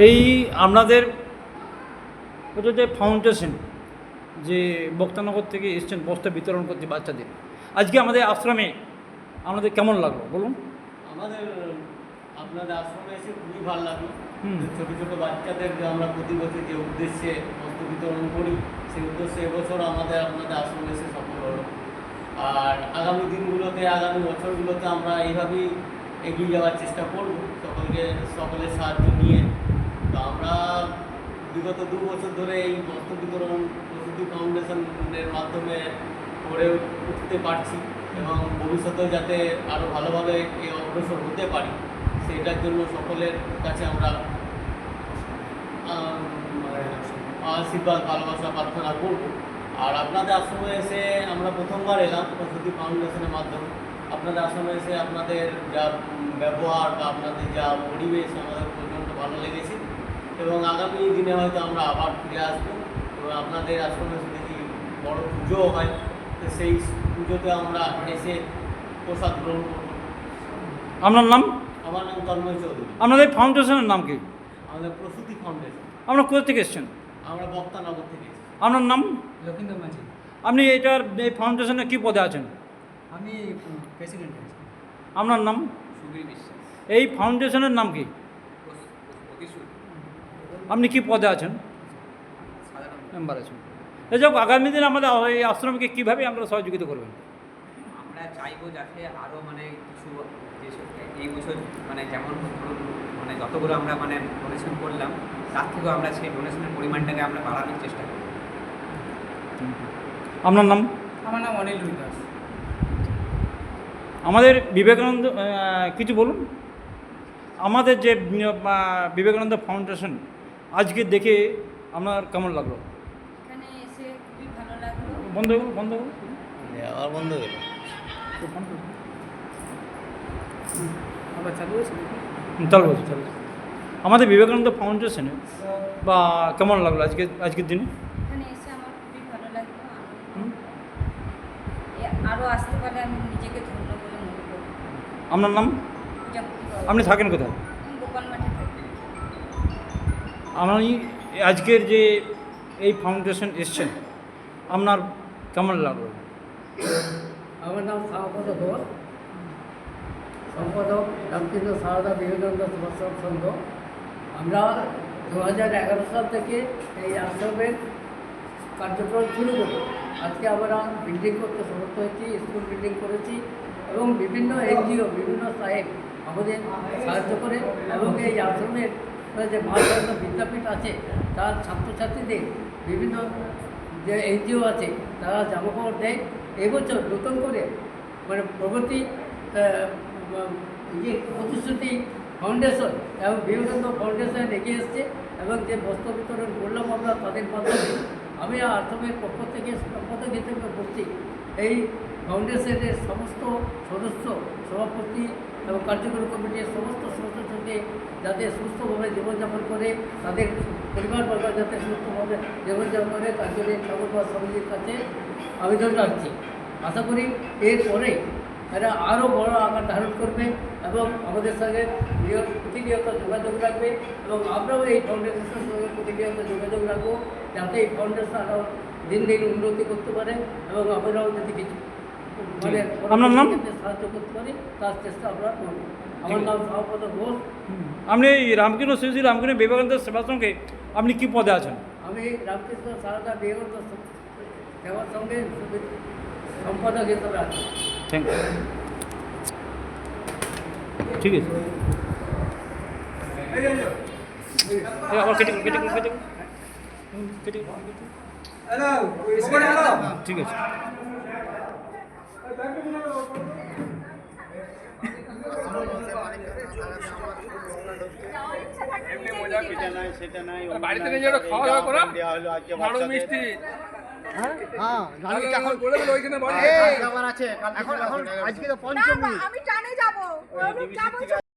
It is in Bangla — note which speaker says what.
Speaker 1: এই আপনাদের ওটা যে ফাউন্ডেশন যে বক্তানগর থেকে এসছেন বস্তা বিতরণ করতে বাচ্চাদের, আজকে আমাদের আশ্রমে আপনাদের কেমন লাগলো বলুন?
Speaker 2: আমাদের আপনাদের আশ্রমে এসে খুবই ভালো লাগলো। ছোটো ছোটো বাচ্চাদের যে আমরা প্রতি বছর যে উদ্দেশ্যে বস্ত্র বিতরণ করি, সেই উদ্দেশ্যে এবছর আপনাদের আশ্রমে এসে সফল হলো। আর আগামী দিনগুলোতে, আগামী বছরগুলোতে আমরা এইভাবেই এগিয়ে যাওয়ার চেষ্টা করব, সকলের সাহায্য নিয়ে। তো আমরা বিগত 2 বছর ধরে এই বস্ত্র বিতরণ প্রসূতি ফাউন্ডেশনের মাধ্যমে করে উঠতে পারছি এবং ভবিষ্যতেও যাতে আরও ভালোভাবে এই অগ্রসর হতে পারি, সেটার জন্য সকলের কাছে আমরা আশীর্বাদ ভালোবাসা প্রার্থনা করব। আর আপনাদের আশ্রমে এসে আমরা প্রথমবার এলাম প্রসূতি ফাউন্ডেশনের মাধ্যমে। আপনাদের আশ্রমে এসে আপনাদের যা ব্যবহার বা আপনাদের যা পরিবেশ আমাদের প্রচণ্ড ভালো লেগেছে এবং আগামী দিনে হয়তো আমরা আবার ফিরে আসবো এবং আপনাদের আশ্রমে যদি বড় পুজো হয়, তো সেই পুজোতে আমরা এসে প্রসাদ গ্রহণ করব।
Speaker 1: আপনার নাম?
Speaker 2: আমার নাম তন্ময় চৌধুরী।
Speaker 1: আপনাদের ফাউন্ডেশনের নাম কি?
Speaker 2: আমাদের প্রসূতি ফাউন্ডেশন।
Speaker 1: আপনারা কোথা থেকে এসছেন?
Speaker 2: আমরা বক্তানগর থেকে এসেছি।
Speaker 1: আপনার নাম?
Speaker 3: লক্ষিন্দর মাঝি।
Speaker 1: আপনি এটার এই ফাউন্ডেশনে কী পদে আছেন?
Speaker 3: আমি প্রেসিডেন্ট আছি।
Speaker 1: আপনার নাম?
Speaker 3: সুবীর বিশ্বাস।
Speaker 1: এই ফাউন্ডেশনের নাম কি? আপনি কি পদে আছেন?
Speaker 3: সাধারণ
Speaker 1: মেম্বার আছেন। এসব আগামী দিনে আমাদের এই আশ্রমকে কীভাবে আমরা সহযোগিতা করবেন?
Speaker 3: আমরা চাইবো যাতে আরও কিছু যেসব এই বছর যেমন ধরুন যতগুলো আমরা ডোনেশন করলাম, তার থেকেও আমরা সেই ডোনেশনের পরিমাণটাকে আমরা বাড়ানোর চেষ্টা করি।
Speaker 1: আপনার নাম?
Speaker 3: আমার নাম অনিল দাস।
Speaker 1: আমাদের বিবেকানন্দ কিছু বলুন। আমাদের যে বিবেকানন্দ ফাউন্ডেশন আজকে দেখে আপনার কেমন লাগলো?
Speaker 4: এখানে এসে খুবই ভালো লাগলো।
Speaker 1: বন্ধ হলো, বন্ধ হলো,
Speaker 2: আবার বন্ধ হলো।
Speaker 3: আবার চালু আছে?
Speaker 1: চালু আছে, চালু আছে। আমাদের বিবেকানন্দ ফাউন্ডেশনে বা কেমন লাগলো আজকের দিনে?
Speaker 4: এখানে এসে আমার খুবই ভালো লাগলো। আরও আসতে পারলে আমি নিজেকে ধন্য বলে মনে করি।
Speaker 1: আপনার নাম? আপনি থাকেন কোথায়?
Speaker 4: গোপাল মাঠে থাকি।
Speaker 1: আপনি আজকের যে এই ফাউন্ডেশন এসছেন, আপনার কেমন লাগলো?
Speaker 5: আমার নাম শ্যামাপদ ঘোষ, সম্পাদক রামকৃষ্ণ সারদা বিবেকানন্দ সেবাশ্রম সংঘ। আমরা 2011 সাল থেকে এই আশ্রমের কার্যক্রম শুরু করি। আজকে আমরা বিল্ডিং করতে সমর্থ হয়েছি, স্কুল বিল্ডিং করেছি এবং বিভিন্ন এনজিও, বিভিন্ন সাহেব আমাদের সাহায্য করে এবং এই আশ্রমের যে ভারতরত্ন বিদ্যাপীঠ আছে তার ছাত্রছাত্রীদের বিভিন্ন যে এনজিও আছে তারা জামাকাপড় দেয়। এবছর নতুন করে প্রগতি যে প্রতিশ্রুতি ফাউন্ডেশন এবং বিবেকানন্দ ফাউন্ডেশন এগিয়ে এসছে এবং যে বস্ত্র বিতরণ করলাম আমরা তাদের মাধ্যমে। আমি আশ্রমের পক্ষ থেকে সম্পাদক হিসেবে বলছি, এই ফাউন্ডেশনের সমস্ত সদস্য, সভাপতি এবং কার্যকরী কমিটির সমস্ত সদস্যকে যাতে সুস্থভাবে জীবনযাপন করে, তাদের পরিবারবর্গ যাতে সুস্থভাবে জীবনযাপন করে, তার জন্য ঠাকুরবাদ সমিতির কাছে আবেদন রাখছি। আশা করি এরপরে এরা আরও বড় আকার ধারণ করবে এবং আমাদের সঙ্গে প্রতিনিয়ত যোগাযোগ রাখবে এবং আমরাও এই ফাউন্ডেশনের সঙ্গে প্রতিনিয়ত যোগাযোগ রাখবো যাতে এই ফাউন্ডেশন আরও দিন দিন উন্নতি করতে পারে এবং আমরাও যদি কিছু
Speaker 1: আপনার নাম?
Speaker 5: সাহায্য করতে পারি তার চেষ্টা আমরা করব। আমার নাম শ্যামাপদ ঘোষ।
Speaker 1: আপনি রামকৃষ্ণ শ্রী রামকৃষ্ণ বিবেকানন্দ সেবাশ্রমকে আপনি কি পদে আছেন?
Speaker 5: আমি রামকৃষ্ণ সারদা বিবেকানন্দ সেবার সঙ্গে সম্পাদক হিসেবে আছি।
Speaker 1: Thank you. ঠিক আছে, আবার কেটে কেটে কেটে কেটে ঠিক আছে।
Speaker 6: বাড়িতে নিয়ে যেটা খাওয়া দাওয়া করা ভালো মিষ্টি।
Speaker 7: হ্যাঁ আমি এখন
Speaker 6: বলে দিল ওইখানে বাড়ি
Speaker 7: খাবার আছে এখন আজকে তো পঞ্চমী।
Speaker 8: আমি টানে যাবো।